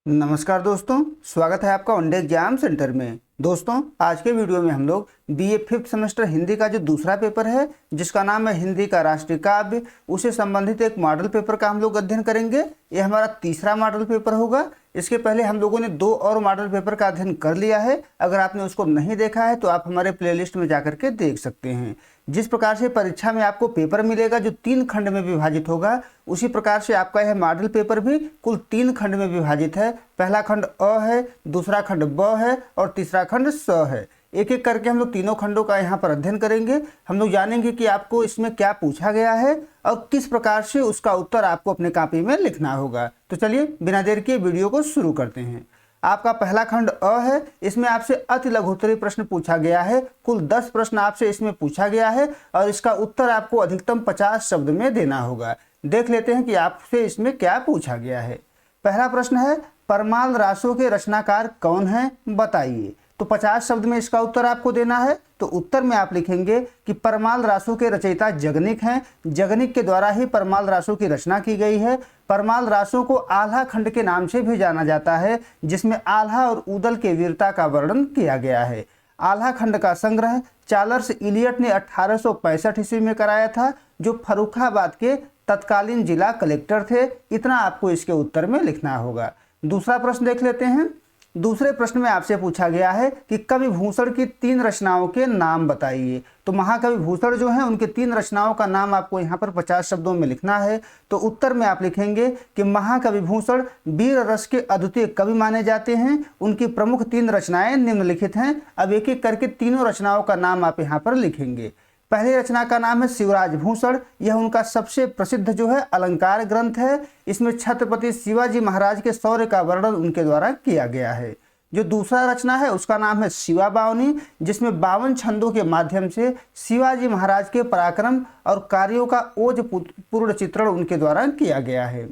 नमस्कार दोस्तों, स्वागत है आपका वनडे एग्जाम सेंटर में। दोस्तों, आज के वीडियो में हम लोग बीए 5th सेमेस्टर हिंदी का जो दूसरा पेपर है जिसका नाम है हिंदी का राष्ट्रीय काव्य, उससे संबंधित एक मॉडल पेपर का हम लोग अध्ययन करेंगे। ये हमारा तीसरा मॉडल पेपर होगा। इसके पहले हम लोगों ने 2 और मॉडल पेपर का अध्ययन कर लिया है। अगर आपने उसको नहीं देखा है तो आप हमारे प्लेलिस्ट में जाकर के देख सकते हैं। जिस प्रकार से परीक्षा में आपको पेपर मिलेगा जो 3 खंड में विभाजित होगा, उसी प्रकार से आपका यह मॉडल पेपर भी कुल 3 खंड में विभाजित है। पहला खंड अ है, दूसरा खंड ब है और तीसरा खंड स है। एक एक करके हम लोग तीनों खंडों का यहाँ पर अध्ययन करेंगे। हम लोग जानेंगे कि आपको इसमें क्या पूछा गया है और किस प्रकार से उसका उत्तर आपको अपने कॉपी में लिखना होगा। तो चलिए बिना देर के वीडियो को शुरू करते हैं। आपका पहला खंड अ है। इसमें आपसे अति लघुत्तरीय प्रश्न पूछा गया है। कुल 10 प्रश्न आपसे इसमें पूछा गया है और इसका उत्तर आपको अधिकतम 50 शब्द में देना होगा। देख लेते हैं कि आपसे इसमें क्या पूछा गया है। पहला प्रश्न है, परमाल रासों के रचनाकार कौन है, बताइए। तो 50 शब्द में इसका उत्तर आपको देना है। तो उत्तर में आप लिखेंगे कि परमाल रासों के रचयिता जगनिक हैं। जगनिक के द्वारा ही परमाल रासों की रचना की गई है। परमाल रासों को आल्हा खंड के नाम से भी जाना जाता है, जिसमें आल्हा और उदल के वीरता का वर्णन किया गया है। आल्हा खंड का संग्रह चार्ल्स इलियट ने 1865 ईस्वी में कराया था, जो फर्रुखाबाद के तत्कालीन जिला कलेक्टर थे। इतना आपको इसके उत्तर में लिखना होगा। दूसरा प्रश्न देख लेते हैं। दूसरे प्रश्न में आपसे पूछा गया है कि कवि भूषण की 3 रचनाओं के नाम बताइए। तो महाकवि भूषण जो हैं उनके 3 रचनाओं का नाम आपको यहाँ पर 50 शब्दों में लिखना है। तो उत्तर में आप लिखेंगे कि महाकवि भूषण वीर रस के अद्वितीय कवि माने जाते हैं। उनकी प्रमुख 3 रचनाएं निम्नलिखित हैं। अब एक एक करके तीनों रचनाओं का नाम आप यहाँ पर लिखेंगे। पहली रचना का नाम है शिवराज भूषण। यह उनका सबसे प्रसिद्ध जो है अलंकार ग्रंथ है। इसमें छत्रपति शिवाजी महाराज के शौर्य का वर्णन उनके द्वारा किया गया है। जो दूसरा रचना है उसका नाम है शिवा बावनी, जिसमें 52 छंदों के माध्यम से शिवाजी महाराज के पराक्रम और कार्यों का ओजपूर्ण चित्रण उनके द्वारा किया गया है।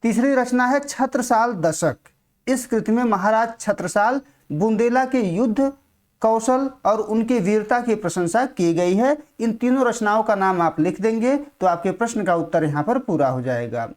तीसरी रचना है छत्रसाल दशक। इस कृति में महाराज छत्रसाल बुंदेला के युद्ध कौशल और उनकी वीरता की प्रशंसा की गई है। इन तीनों रचनाओं का नाम आप लिख देंगे तो आपके प्रश्न का उत्तर यहाँ पर पूरा हो जाएगा।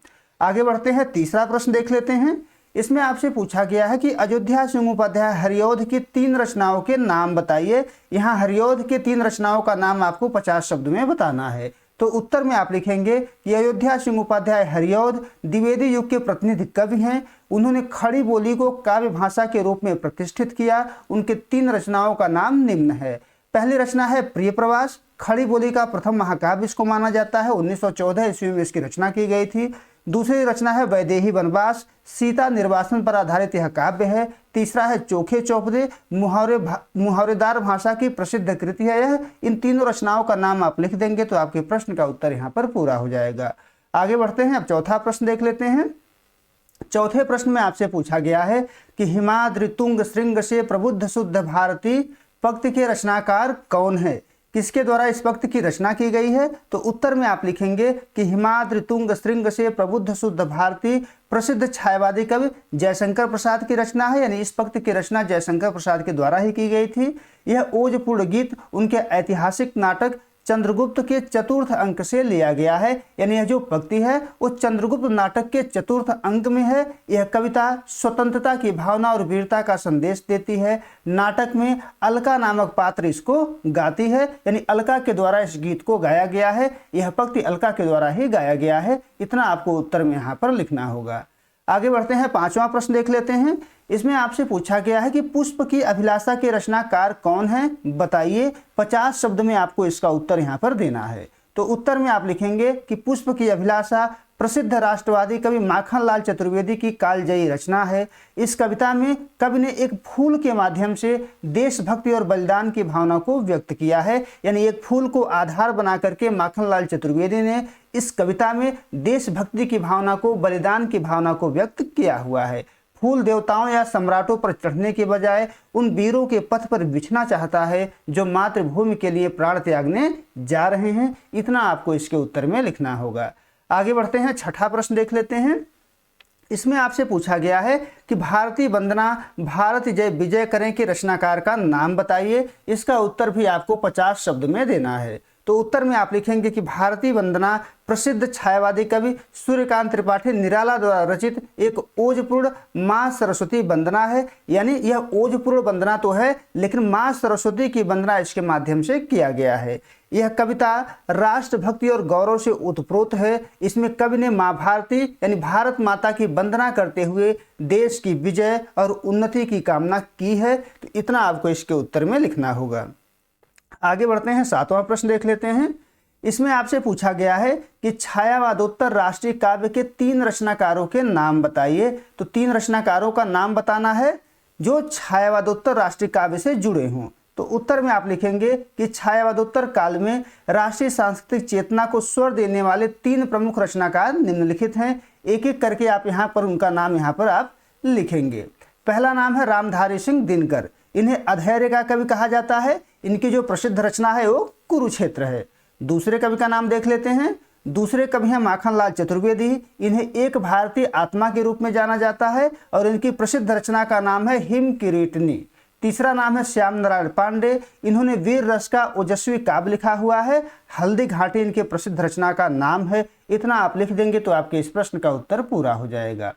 आगे बढ़ते हैं, तीसरा प्रश्न देख लेते हैं। इसमें आपसे पूछा गया है कि अयोध्या सिंह उपाध्याय हरिऔध की 3 रचनाओं के नाम बताइए। यहाँ हरिऔध के 3 रचनाओं का नाम आपको 50 शब्द में बताना है। तो उत्तर में आप लिखेंगे कि अयोध्या सिंह उपाध्याय हरिऔध द्विवेदी युग के प्रतिनिधि कवि हैं। उन्होंने खड़ी बोली को काव्य भाषा के रूप में प्रतिष्ठित किया। उनके 3 रचनाओं का नाम निम्न है। पहली रचना है प्रिय प्रवास। खड़ी बोली का प्रथम महाकाव्य इसको माना जाता है। 1914 ईस्वी में इसकी रचना की गई थी। दूसरी रचना है वैदेही वनवास। सीता निर्वासन पर आधारित यह काव्य है। तीसरा है चोखे चौपदे, मुहावरेदार भाषा की प्रसिद्ध कृति है यह। इन तीनों रचनाओं का नाम आप लिख देंगे तो आपके प्रश्न का उत्तर यहाँ पर पूरा हो जाएगा। आगे बढ़ते हैं, अब चौथा प्रश्न देख लेते हैं। चौथे प्रश्न में आपसे पूछा गया है कि हिमाद्रि तुंग श्रृंग से प्रबुद्ध शुद्ध भारती पंक्ति के रचनाकार कौन है, किसके द्वारा इस पंक्ति की रचना की गई है। तो उत्तर में आप लिखेंगे कि हिमाद्रि तुंग श्रृंग से प्रबुद्ध शुद्ध भारती प्रसिद्ध छायावादी कवि जयशंकर प्रसाद की रचना है। यानी इस पंक्ति की रचना जयशंकर प्रसाद के द्वारा ही की गई थी। यह ओजपूर्ण गीत उनके ऐतिहासिक नाटक चंद्रगुप्त के चतुर्थ अंक से लिया गया है। यानी यह जो पंक्ति है वो चंद्रगुप्त नाटक के चतुर्थ अंक में है। यह कविता स्वतंत्रता की भावना और वीरता का संदेश देती है। नाटक में अलका नामक पात्र इसको गाती है। यानी अलका के द्वारा इस गीत को गाया गया है। यह पंक्ति अलका के द्वारा ही गाया गया है। इतना आपको उत्तर में यहाँ पर लिखना होगा। आगे बढ़ते हैं, 5वां प्रश्न देख लेते हैं। इसमें आपसे पूछा गया है कि पुष्प की अभिलाषा के रचनाकार कौन है, बताइए। 50 शब्द में आपको इसका उत्तर यहाँ पर देना है। तो उत्तर में आप लिखेंगे कि पुष्प की अभिलाषा प्रसिद्ध राष्ट्रवादी कवि माखनलाल चतुर्वेदी की कालजयी रचना है। इस कविता में कवि ने एक फूल के माध्यम से देशभक्ति और बलिदान की भावना को व्यक्त किया है। यानी एक फूल को आधार बना करके माखनलाल चतुर्वेदी ने इस कविता में देशभक्ति की भावना को, बलिदान की भावना को व्यक्त किया हुआ है। फूल देवताओं या सम्राटों पर चढ़ने के बजाय उन वीरों के पथ पर बिछना चाहता है जो मातृभूमि के लिए प्राण त्यागने जा रहे हैं। इतना आपको इसके उत्तर में लिखना होगा। आगे बढ़ते हैं, 6ठा प्रश्न देख लेते हैं। इसमें आपसे पूछा गया है कि भारती वंदना भारत जय विजय करें के रचनाकार का नाम बताइए। इसका उत्तर भी आपको 50 शब्द में देना है। तो उत्तर में आप लिखेंगे कि भारतीय वंदना प्रसिद्ध छायावादी कवि सूर्यकांत त्रिपाठी निराला द्वारा रचित एक ओजपूर्ण माँ सरस्वती वंदना है। यानी यह ओजपूर्ण वंदना तो है, लेकिन माँ सरस्वती की वंदना इसके माध्यम से किया गया है। यह कविता राष्ट्रभक्ति और गौरव से ओतप्रोत है। इसमें कवि ने माँ भारती यानी भारत माता की वंदना करते हुए देश की विजय और उन्नति की कामना की है। तो इतना आपको इसके उत्तर में लिखना होगा। आगे बढ़ते हैं, 7वां प्रश्न देख लेते हैं। इसमें आपसे पूछा गया है कि छायावादोत्तर राष्ट्रीय काव्य के 3 रचनाकारों के नाम बताइए। तो 3 रचनाकारों का नाम बताना है जो छायावादोत्तर राष्ट्रीय काव्य से जुड़े हों। तो उत्तर में आप लिखेंगे कि छायावादोत्तर काल में राष्ट्रीय सांस्कृतिक चेतना को स्वर देने वाले 3 प्रमुख रचनाकार निम्नलिखित हैं। एक एक करके आप यहाँ पर उनका नाम यहाँ पर आप लिखेंगे। पहला नाम है रामधारी सिंह दिनकर। इन्हें अधैर्य का कवि कहा जाता है। इनकी जो प्रसिद्ध रचना है वो कुरुक्षेत्र है। दूसरे कवि का नाम देख लेते हैं। दूसरे कवि हैं माखनलाल चतुर्वेदी। इन्हें एक भारतीय आत्मा के रूप में जाना जाता है और इनकी प्रसिद्ध रचना का नाम है हिम किरीटनी। तीसरा नाम है श्याम नारायण पांडे। इन्होंने वीर रस का ओजस्वी काव्य लिखा हुआ है। हल्दी घाटी इनके प्रसिद्ध रचना का नाम है। इतना आप लिख देंगे तो आपके इस प्रश्न का उत्तर पूरा हो जाएगा।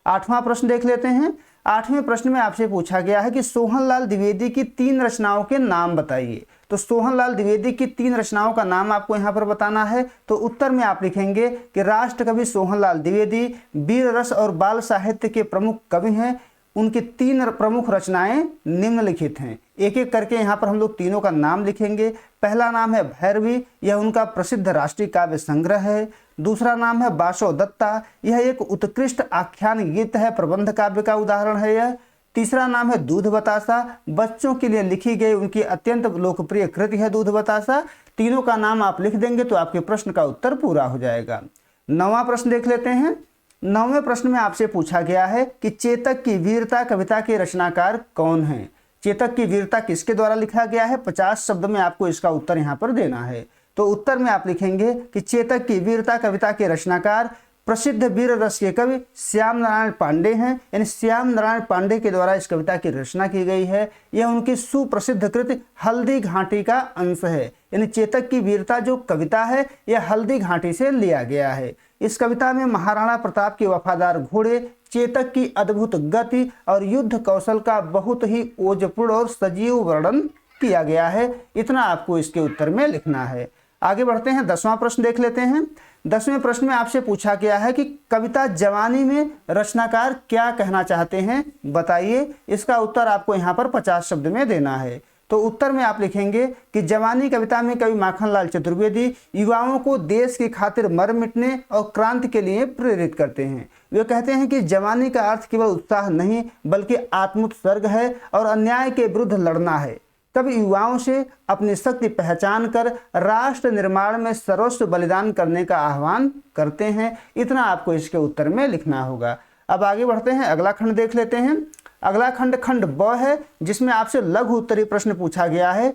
8वां प्रश्न देख लेते हैं। 8वें प्रश्न में आपसे पूछा गया है कि सोहनलाल द्विवेदी की 3 रचनाओं के नाम बताइए। तो सोहनलाल द्विवेदी की 3 रचनाओं का नाम आपको यहाँ पर बताना है। तो उत्तर में आप लिखेंगे कि राष्ट्रकवि सोहनलाल द्विवेदी वीर रस और बाल साहित्य के प्रमुख कवि हैं। उनकी 3 प्रमुख रचनाएं निम्नलिखित हैं। एक एक करके यहाँ पर हम लोग तीनों का नाम लिखेंगे। पहला नाम है भैरवी, यह उनका प्रसिद्ध राष्ट्रीय काव्य संग्रह है। दूसरा नाम है बासो दत्ता, यह एक उत्कृष्ट आख्यान गीत है, प्रबंध काव्य का उदाहरण है यह। तीसरा नाम है दूध बतासा, बच्चों के लिए लिखी गई उनकी अत्यंत लोकप्रिय कृति है दूध बतासा। तीनों का नाम आप लिख देंगे तो आपके प्रश्न का उत्तर पूरा हो जाएगा। 9वां प्रश्न देख लेते हैं। 9वें प्रश्न में आपसे पूछा गया है कि चेतक की वीरता कविता के रचनाकार कौन हैं। चेतक की वीरता किसके द्वारा लिखा गया है, 50 शब्द में आपको इसका उत्तर यहाँ पर देना है। तो उत्तर में आप लिखेंगे कि चेतक की वीरता कविता के रचनाकार प्रसिद्ध वीर रस के कवि श्याम नारायण पांडे हैं। यानी श्याम नारायण पांडे के द्वारा इस कविता की रचना की गई है। यह उनकी सुप्रसिद्ध कृति हल्दी घाटी का अंश है। यानी चेतक की वीरता जो कविता है यह हल्दी घाटी से लिया गया है। इस कविता में महाराणा प्रताप के वफादार घोड़े, चेतक की अद्भुत गति और युद्ध कौशल का बहुत ही ओजपूर्ण और सजीव वर्णन किया गया है। इतना आपको इसके उत्तर में लिखना है। आगे बढ़ते हैं, 10वां प्रश्न देख लेते हैं। 10वें प्रश्न में आपसे पूछा गया है कि कविता जवानी में रचनाकार क्या कहना चाहते हैं, बताइए। इसका उत्तर आपको यहाँ पर 50 शब्द में देना है। तो उत्तर में आप लिखेंगे कि जवानी कविता में कवि माखनलाल चतुर्वेदी युवाओं को देश की खातिर मर मिटने और क्रांति के लिए प्रेरित करते हैं। वे कहते हैं कि जवानी का अर्थ केवल उत्साह नहीं बल्कि आत्मोत्सर्ग है और अन्याय के विरुद्ध लड़ना है। कवि युवाओं से अपनी शक्ति पहचान कर राष्ट्र निर्माण में सर्वस्व बलिदान करने का आह्वान करते हैं। इतना आपको इसके उत्तर में लिखना होगा। अब आगे बढ़ते हैं, अगला खंड देख लेते हैं। अगला खंड खंड ब है, जिसमें आपसे लघु उत्तरीय प्रश्न पूछा गया है।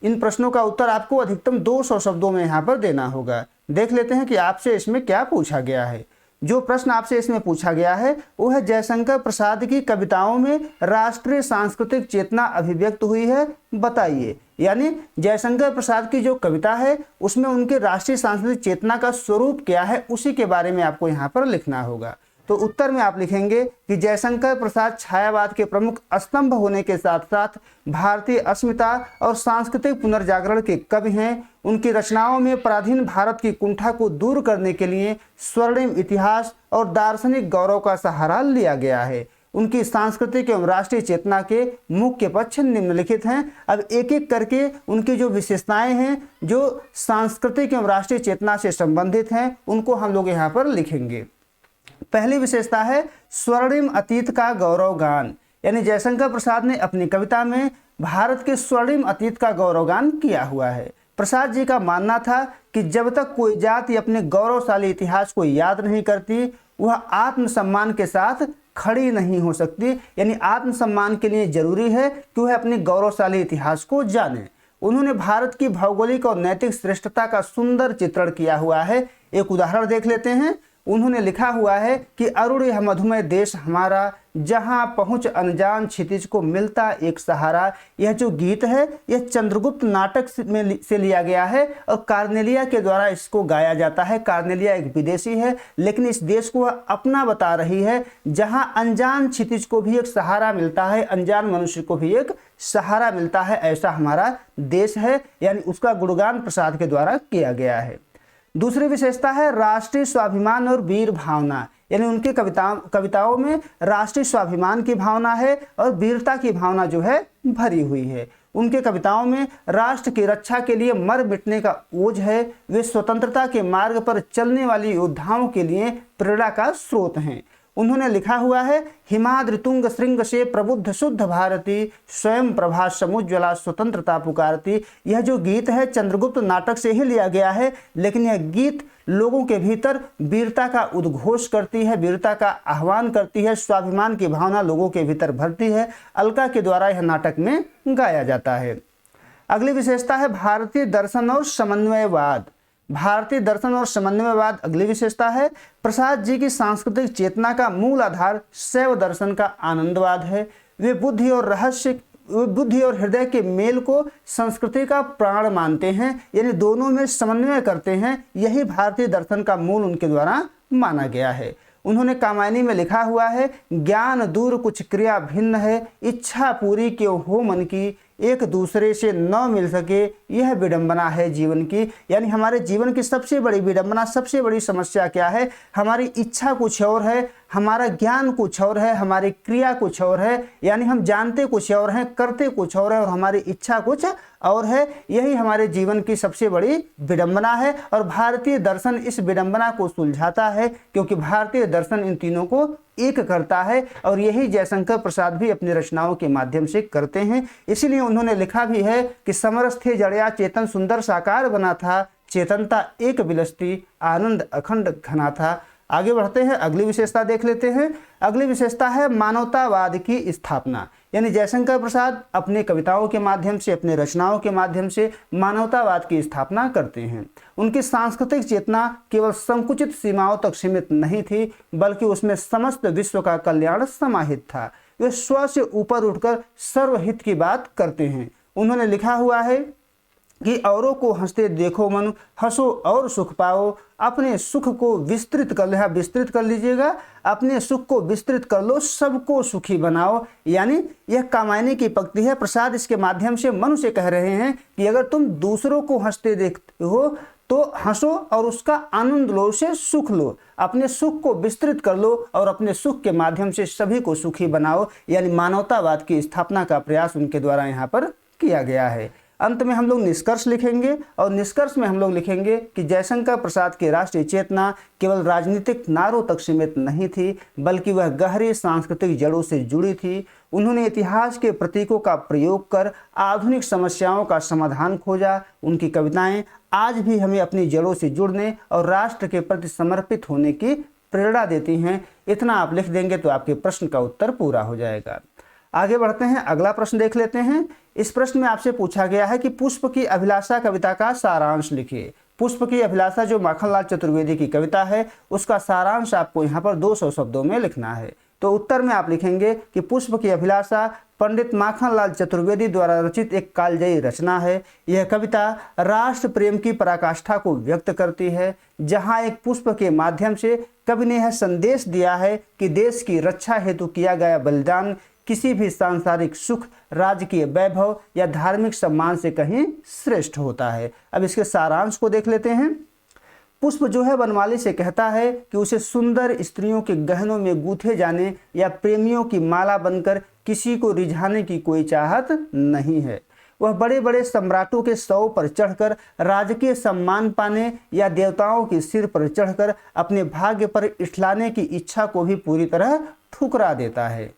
इन प्रश्नों का उत्तर आपको अधिकतम 200 शब्दों में यहाँ पर देना होगा। देख लेते हैं कि आपसे इसमें क्या पूछा गया है। जो प्रश्न आपसे इसमें पूछा गया है वो है जयशंकर प्रसाद की कविताओं में राष्ट्रीय सांस्कृतिक चेतना अभिव्यक्त हुई है, बताइए। यानी जयशंकर प्रसाद की जो कविता है उसमें उनके राष्ट्रीय सांस्कृतिक चेतना का स्वरूप क्या है, उसी के बारे में आपको यहाँ पर लिखना होगा। तो उत्तर में आप लिखेंगे कि जयशंकर प्रसाद छायावाद के प्रमुख स्तंभ होने के साथ साथ भारतीय अस्मिता और सांस्कृतिक पुनर्जागरण के कवि हैं। उनकी रचनाओं में पराधीन भारत की कुंठा को दूर करने के लिए स्वर्णिम इतिहास और दार्शनिक गौरव का सहारा लिया गया है। उनकी सांस्कृतिक एवं राष्ट्रीय चेतना के मुख्य पक्ष निम्नलिखित हैं। अब एक एक करके उनकी जो विशेषताएं हैं जो सांस्कृतिक एवं राष्ट्रीय चेतना से संबंधित हैं उनको हम लोग यहाँ पर लिखेंगे। पहली विशेषता है स्वर्णिम अतीत का गौरव गान। यानी जयशंकर प्रसाद ने अपनी कविता में भारत के स्वर्णिम अतीत का गौरव गान किया हुआ है। प्रसाद जी का मानना था कि जब तक कोई जाति अपने गौरवशाली इतिहास को याद नहीं करती वह आत्मसम्मान के साथ खड़ी नहीं हो सकती। यानी आत्मसम्मान के लिए जरूरी है कि वह अपने गौरवशाली इतिहास को जाने। उन्होंने भारत की भौगोलिक और नैतिक श्रेष्ठता का सुंदर चित्रण किया हुआ है। एक उदाहरण देख लेते हैं। उन्होंने लिखा हुआ है कि अरुण यह मधुमय देश हमारा, जहां पहुंच अनजान क्षितिज को मिलता एक सहारा। यह जो गीत है यह चंद्रगुप्त नाटक से लिया गया है और कार्नेलिया के द्वारा इसको गाया जाता है। कार्नेलिया एक विदेशी है, लेकिन इस देश को वह अपना बता रही है, जहां अनजान क्षितिज को भी एक सहारा मिलता है, अनजान मनुष्य को भी एक सहारा मिलता है, ऐसा हमारा देश है। यानी उसका गुणगान प्रसाद के द्वारा किया गया है। दूसरी विशेषता है राष्ट्रीय स्वाभिमान और वीर भावना, यानी उनकी कविताओं में राष्ट्रीय स्वाभिमान की भावना है और वीरता की भावना जो है भरी हुई है। उनके कविताओं में राष्ट्र की रक्षा के लिए मर मिटने का ओज है। वे स्वतंत्रता के मार्ग पर चलने वाली योद्धाओं के लिए प्रेरणा का स्रोत हैं। उन्होंने लिखा हुआ है, हिमाद्रि तुंग श्रृंग से प्रबुद्ध शुद्ध भारती, स्वयं प्रभा समुज्ज्वला स्वतंत्रता पुकारती। यह जो गीत है चंद्रगुप्त नाटक से ही लिया गया है, लेकिन यह गीत लोगों के भीतर वीरता का उद्घोष करती है, वीरता का आह्वान करती है, स्वाभिमान की भावना लोगों के भीतर भरती है। अलका के द्वारा यह नाटक में गाया जाता है। अगली विशेषता है भारतीय दर्शन और समन्वयवाद। भारतीय दर्शन और समन्वयवाद अगली विशेषता है। प्रसाद जी की सांस्कृतिक चेतना का मूल आधार शैव दर्शन का आनंदवाद है। वे बुद्धि और हृदय के मेल को संस्कृति का प्राण मानते हैं, यानी दोनों में समन्वय करते हैं। यही भारतीय दर्शन का मूल उनके द्वारा माना गया है। उन्होंने कामायनी में लिखा हुआ है, ज्ञान दूर कुछ क्रिया भिन्न है, इच्छा पूरी क्यों हो मन की, एक दूसरे से न मिल सके यह विडंबना है जीवन की। यानी हमारे जीवन की सबसे बड़ी विडंबना, सबसे बड़ी समस्या क्या है? हमारी इच्छा कुछ और है, हमारा ज्ञान कुछ और है, हमारी क्रिया कुछ और है। यानी हम जानते कुछ और हैं, करते कुछ और है और हमारी इच्छा कुछ और है। यही हमारे जीवन की सबसे बड़ी विडंबना है और भारतीय दर्शन इस विडंबना को सुलझाता है, क्योंकि भारतीय दर्शन इन तीनों को एक करता है और यही जयशंकर प्रसाद भी अपनी रचनाओं के माध्यम से करते हैं। इसीलिए उन्होंने लिखा भी है कि समरस थे जड़या चेतन सुंदर साकार बना था, चेतनता एक विलसती आनंद अखंड घना था। आगे बढ़ते हैं, अगली विशेषता देख लेते हैं। अगली विशेषता है मानवतावाद की स्थापना। यानी जयशंकर प्रसाद अपने कविताओं के माध्यम से, अपने रचनाओं के माध्यम से मानवतावाद की स्थापना करते हैं। उनकी सांस्कृतिक चेतना केवल संकुचित सीमाओं तक सीमित नहीं थी, बल्कि उसमें समस्त विश्व का कल्याण समाहित था। वे स्व से ऊपर उठकर सर्वहित की बात करते हैं। उन्होंने लिखा हुआ है कि औरों को हंसते देखो मनु, हंसो और सुख पाओ, अपने सुख को विस्तृत कर लो, विस्तृत कर लीजिएगा, अपने सुख को विस्तृत कर लो, सबको सुखी बनाओ। यानी यह कामायनी की पंक्ति है। प्रसाद इसके माध्यम से मनु से कह रहे हैं कि अगर तुम दूसरों को हंसते देखते हो तो हंसो और उसका आनंद लो, उसे सुख लो, अपने सुख को विस्तृत कर लो और अपने सुख के माध्यम से सभी को सुखी बनाओ। यानी मानवतावाद की स्थापना का प्रयास उनके द्वारा यहाँ पर किया गया है। अंत में हम लोग निष्कर्ष लिखेंगे और निष्कर्ष में हम लोग लिखेंगे कि जयशंकर प्रसाद की राष्ट्रीय चेतना केवल राजनीतिक नारों तक सीमित नहीं थी, बल्कि वह गहरी सांस्कृतिक जड़ों से जुड़ी थी। उन्होंने इतिहास के प्रतीकों का प्रयोग कर आधुनिक समस्याओं का समाधान खोजा। उनकी कविताएं आज भी हमें अपनी जड़ों से जुड़ने और राष्ट्र के प्रति समर्पित होने की प्रेरणा देती हैं। इतना आप लिख देंगे तो आपके प्रश्न का उत्तर पूरा हो जाएगा। आगे बढ़ते हैं, अगला प्रश्न देख लेते हैं। इस प्रश्न में आपसे पूछा गया है कि पुष्प की अभिलाषा कविता का सारांश लिखिए। पुष्प की अभिलाषा जो माखनलाल चतुर्वेदी की कविता है, उसका सारांश आपको यहाँ पर 200 शब्दों में लिखना है। तो उत्तर में आप लिखेंगे कि पुष्प की अभिलाषा पंडित माखनलाल चतुर्वेदी द्वारा रचित एक कालजयी रचना है। यह कविता राष्ट्र प्रेम की पराकाष्ठा को व्यक्त करती है, जहाँ एक पुष्प के माध्यम से कवि ने यह संदेश दिया है कि देश की रक्षा हेतु किया गया बलिदान किसी भी सांसारिक सुख, राजकीय वैभव या धार्मिक सम्मान से कहीं श्रेष्ठ होता है। अब इसके सारांश को देख लेते हैं। पुष्प जो है बनमाली से कहता है कि उसे सुंदर स्त्रियों के गहनों में गूंथे जाने या प्रेमियों की माला बनकर किसी को रिझाने की कोई चाहत नहीं है। वह बड़े बड़े सम्राटों के शव पर चढ़कर राजकीय सम्मान पाने या देवताओं के सिर पर चढ़कर अपने भाग्य पर इठलाने की इच्छा को भी पूरी तरह ठुकरा देता है।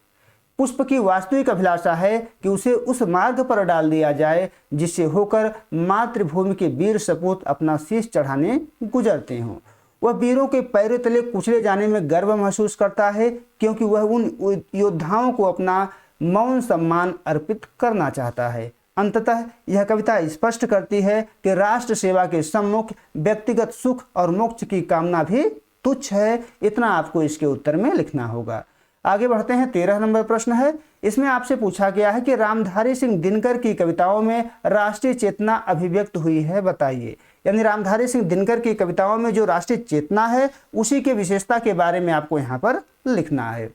पुष्प की वास्तविक अभिलाषा है कि उसे उस मार्ग पर डाल दिया जाए जिससे होकर मातृभूमि के वीर सपूत अपना शीश चढ़ाने गुजरते हों। वह वीरों के पैरों तले कुचले जाने में गर्व महसूस करता है, क्योंकि वह उन योद्धाओं को अपना मौन सम्मान अर्पित करना चाहता है। अंततः यह कविता स्पष्ट करती है कि राष्ट्र सेवा के सम्मुख व्यक्तिगत सुख और मोक्ष की कामना भी तुच्छ है, इतना आपको इसके उत्तर में लिखना होगा। आगे बढ़ते हैं, 13 नंबर प्रश्न है। इसमें आपसे पूछा गया है कि रामधारी सिंह दिनकर की कविताओं में राष्ट्रीय चेतना अभिव्यक्त हुई है, बताइए। यानी रामधारी सिंह दिनकर की कविताओं में जो राष्ट्रीय चेतना है उसी के विशेषता के बारे में आपको यहाँ पर लिखना है।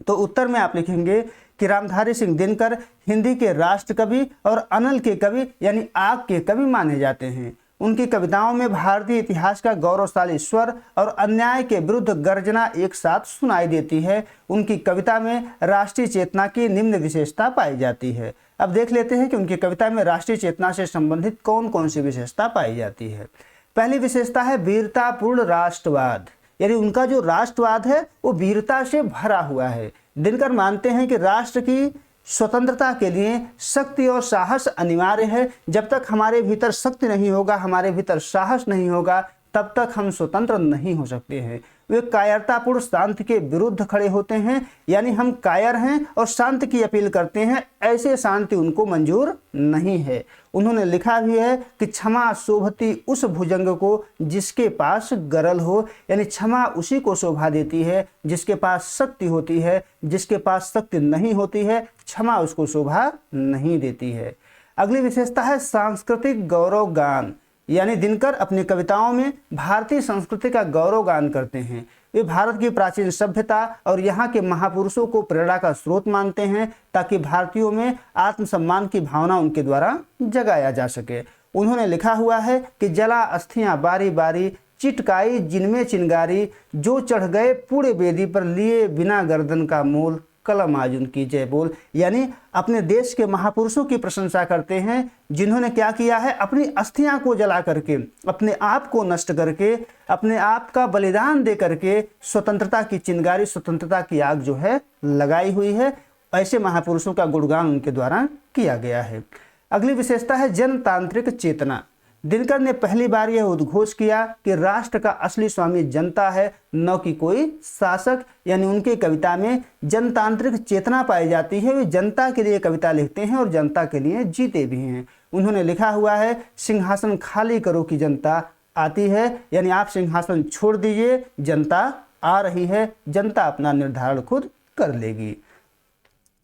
तो उत्तर में आप लिखेंगे कि रामधारी सिंह दिनकर हिंदी के राष्ट्र कवि और अनल के कवि यानी आग के कवि माने जाते हैं। उनकी कविताओं में भारतीय इतिहास का गौरवशाली स्वर और अन्याय के विरुद्ध गर्जना एक साथ सुनाई देती है। उनकी कविता में राष्ट्रीय चेतना की निम्न विशेषता पाई जाती है। अब देख लेते हैं कि उनकी कविता में राष्ट्रीय चेतना से संबंधित कौन कौन सी विशेषता पाई जाती है। पहली विशेषता है वीरतापूर्ण राष्ट्रवाद, यानी उनका जो राष्ट्रवाद है वो वीरता से भरा हुआ है। दिनकर मानते हैं कि राष्ट्र की स्वतंत्रता के लिए शक्ति और साहस अनिवार्य है। जब तक हमारे भीतर शक्ति नहीं होगा, हमारे भीतर साहस नहीं होगा, तब तक हम स्वतंत्र नहीं हो सकते हैं। वे कायरतापूर्ण शांति के विरुद्ध खड़े होते हैं, यानी हम कायर हैं और शांति की अपील करते हैं, ऐसे शांति उनको मंजूर नहीं है। उन्होंने लिखा भी है कि क्षमा शोभती उस भुजंग को जिसके पास गरल हो, यानी क्षमा उसी को शोभा देती है जिसके पास शक्ति होती है, जिसके पास शक्ति नहीं होती है क्षमा उसको शोभा नहीं देती है। अगली विशेषता है सांस्कृतिक गौरव गान, यानी दिनकर अपनी कविताओं में भारतीय संस्कृति का गौरव गान करते हैं। वे भारत की प्राचीन सभ्यता और यहाँ के महापुरुषों को प्रेरणा का स्रोत मानते हैं ताकि भारतीयों में आत्मसम्मान की भावना उनके द्वारा जगाया जा सके। उन्होंने लिखा हुआ है कि जला अस्थियां बारी बारी, चिटकाई जिनमें चिंगारी, जो चढ़ गए पूरे बेदी पर लिए बिना गर्दन का मोल, कलम आज उनकी जय बोल। यानी अपने देश के महापुरुषों की प्रशंसा करते हैं जिन्होंने क्या किया है, अपनी अस्थियां को जला करके, अपने आप को नष्ट करके, अपने आप का बलिदान दे करके स्वतंत्रता की चिंगारी, स्वतंत्रता की आग जो है लगाई हुई है। ऐसे महापुरुषों का गुणगान उनके द्वारा किया गया है। अगली विशेषता है जनतांत्रिक चेतना। दिनकर ने पहली बार यह उद्घोष किया कि राष्ट्र का असली स्वामी जनता है, न कि कोई शासक। यानी उनकी कविता में जनतांत्रिक चेतना पाई जाती है। वे जनता के लिए कविता लिखते हैं और जनता के लिए जीते भी हैं। उन्होंने लिखा हुआ है, सिंहासन खाली करो कि जनता आती है, यानी आप सिंहासन छोड़ दीजिए, जनता आ रही है, जनता अपना निर्धारण खुद कर लेगी।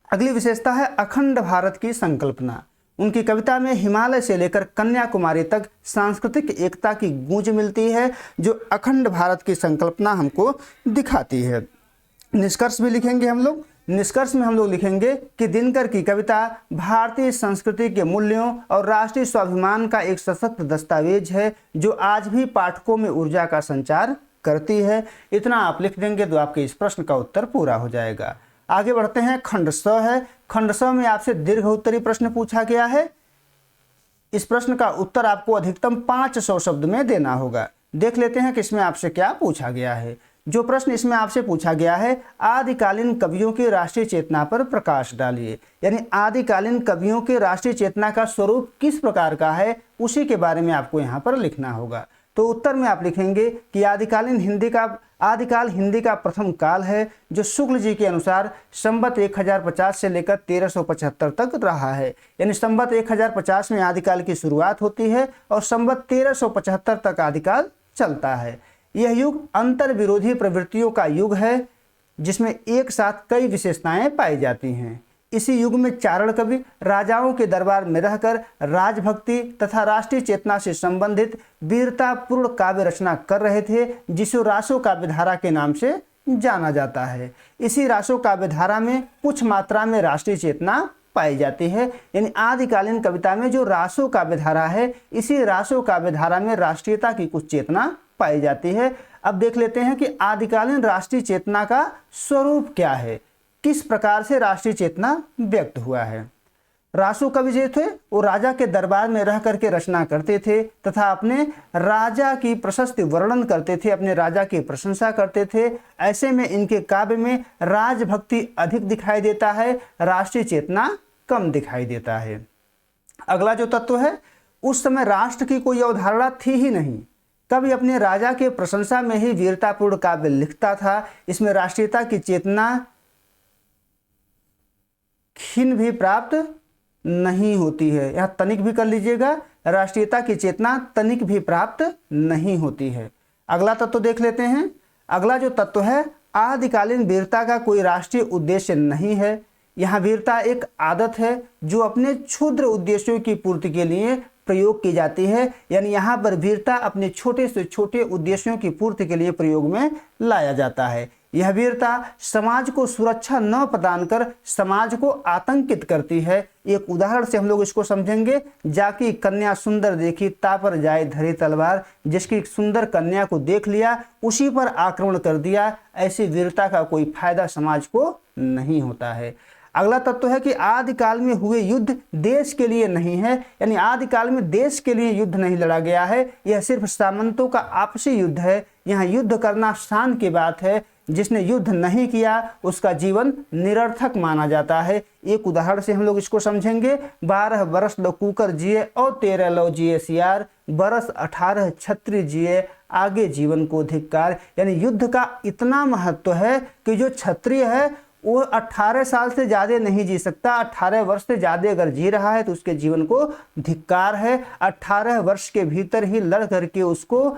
अगली विशेषता है अखंड भारत की संकल्पना। उनकी कविता में हिमालय से लेकर कन्याकुमारी तक सांस्कृतिक एकता की गूंज मिलती है जो अखंड भारत की संकल्पना हमको दिखाती है। निष्कर्ष भी लिखेंगे हम लोग। निष्कर्ष में हम लोग लिखेंगे कि दिनकर की कविता भारतीय संस्कृति के मूल्यों और राष्ट्रीय स्वाभिमान का एक सशक्त दस्तावेज है जो आज भी पाठकों में ऊर्जा का संचार करती है। इतना आप लिख देंगे तो आपके इस प्रश्न का उत्तर पूरा हो जाएगा। आगे बढ़ते हैं, खंड स है। खंड स में आपसे दीर्घ उत्तरी प्रश्न पूछा गया है। इस प्रश्न का उत्तर आपको अधिकतम 500 शब्द में देना होगा। देख लेते हैं कि इसमें आपसे क्या पूछा गया है। जो प्रश्न इसमें आपसे पूछा गया है, आदिकालीन कवियों की राष्ट्रीय चेतना पर प्रकाश डालिए। यानी आदिकालीन कवियों के राष्ट्रीय चेतना का स्वरूप किस प्रकार का है उसी के बारे में आपको यहाँ पर लिखना होगा। तो उत्तर में आप लिखेंगे कि आदिकाल हिंदी का प्रथम काल है जो शुक्ल जी के अनुसार संवत 1050 से लेकर 1375 तक रहा है। यानी संवत 1050 में आदिकाल की शुरुआत होती है और संवत 1375 तक आदिकाल चलता है। यह युग अंतर विरोधी प्रवृत्तियों का युग है जिसमें एक साथ कई विशेषताएं पाई जाती हैं। इसी युग में चारण कवि राजाओं के दरबार में रहकर राजभक्ति तथा राष्ट्रीय चेतना से संबंधित वीरतापूर्ण काव्य रचना कर रहे थे जिसे रासो काव्यधारा के नाम से जाना जाता है। इसी रासो काव्यधारा में कुछ मात्रा में राष्ट्रीय चेतना पाई जाती है। यानी आदिकालीन कविता में जो रासो काव्यधारा है, इसी रासो काव्यधारा में राष्ट्रीयता की कुछ चेतना पाई जाती है। अब देख लेते हैं कि आदिकालीन राष्ट्रीय चेतना का स्वरूप क्या है, किस प्रकार से राष्ट्रीय चेतना व्यक्त हुआ है। रासो कवि जो थे वो राजा के दरबार में रह करके रचना करते थे तथा अपने राजा की प्रशस्ति वर्णन करते थे, अपने राजा की प्रशंसा करते थे। ऐसे में इनके काव्य में राजभक्ति अधिक दिखाई देता है, राष्ट्रीय चेतना कम दिखाई देता है। अगला जो तत्व है, उस समय राष्ट्र की कोई अवधारणा थी ही नहीं। कवि अपने राजा के प्रशंसा में ही वीरतापूर्ण काव्य लिखता था। इसमें राष्ट्रीयता की चेतना क्षीण भी प्राप्त नहीं होती है। यहाँ तनिक भी कर लीजिएगा, राष्ट्रीयता की चेतना तनिक भी प्राप्त नहीं होती है। अगला तत्व देख लेते हैं। अगला जो तत्व है, आदिकालीन वीरता का कोई राष्ट्रीय उद्देश्य नहीं है। यहाँ वीरता एक आदत है जो अपने क्षुद्र उद्देश्यों की पूर्ति के लिए प्रयोग की जाती है। यानी यहाँ पर वीरता अपने छोटे से छोटे उद्देश्यों की पूर्ति के लिए प्रयोग में लाया जाता है। यह वीरता समाज को सुरक्षा न प्रदान कर समाज को आतंकित करती है। एक उदाहरण से हम लोग इसको समझेंगे। जाकी कन्या सुंदर देखी ता पर जाए धरी तलवार। जिसकी सुंदर कन्या को देख लिया उसी पर आक्रमण कर दिया। ऐसी वीरता का कोई फायदा समाज को नहीं होता है। अगला तत्व है कि आदिकाल में हुए युद्ध देश के लिए नहीं है। यानी आदिकाल में देश के लिए युद्ध नहीं लड़ा गया है, यह सिर्फ सामंतों का आपसी युद्ध है। यहाँ युद्ध करना शान की बात है। जिसने युद्ध नहीं किया उसका जीवन निरर्थक माना जाता है। एक उदाहरण से हम लोग इसको समझेंगे। 12 बरस लो कुकर जिए और 13 लो जिए सियार। बरस 18 छत्री जिए आगे जीवन को धिक्कार। यानी युद्ध का इतना महत्व है कि जो क्षत्रिय है वो 18 साल से ज़्यादा नहीं जी सकता। 18 वर्ष से ज़्यादा अगर जी रहा है तो उसके जीवन को धिक्कार है। 18 वर्ष के भीतर ही लड़ करके उसको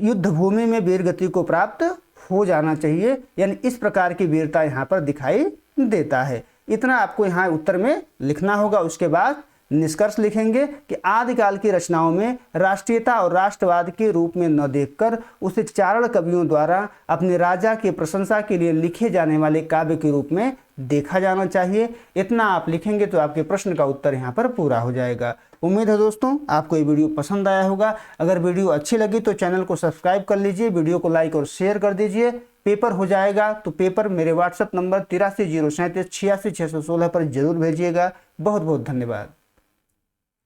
युद्ध भूमि में वीरगति को प्राप्त हो जाना चाहिए। यानी इस प्रकार की वीरता यहाँ पर दिखाई देता है। इतना आपको यहाँ उत्तर में लिखना होगा। उसके बाद निष्कर्ष लिखेंगे कि आदिकाल की रचनाओं में राष्ट्रीयता और राष्ट्रवाद के रूप में न देखकर उसे चारण कवियों द्वारा अपने राजा की प्रशंसा के लिए लिखे जाने वाले काव्य के रूप में देखा जाना चाहिए। इतना आप लिखेंगे तो आपके प्रश्न का उत्तर यहाँ पर पूरा हो जाएगा। उम्मीद है दोस्तों आपको ये वीडियो पसंद आया होगा। अगर वीडियो अच्छी लगी तो चैनल को सब्सक्राइब कर लीजिए, वीडियो को लाइक और शेयर कर दीजिए। पेपर हो जाएगा तो पेपर मेरे व्हाट्सएप नंबर 83 037 86 616 पर जरूर भेजिएगा। बहुत बहुत धन्यवाद।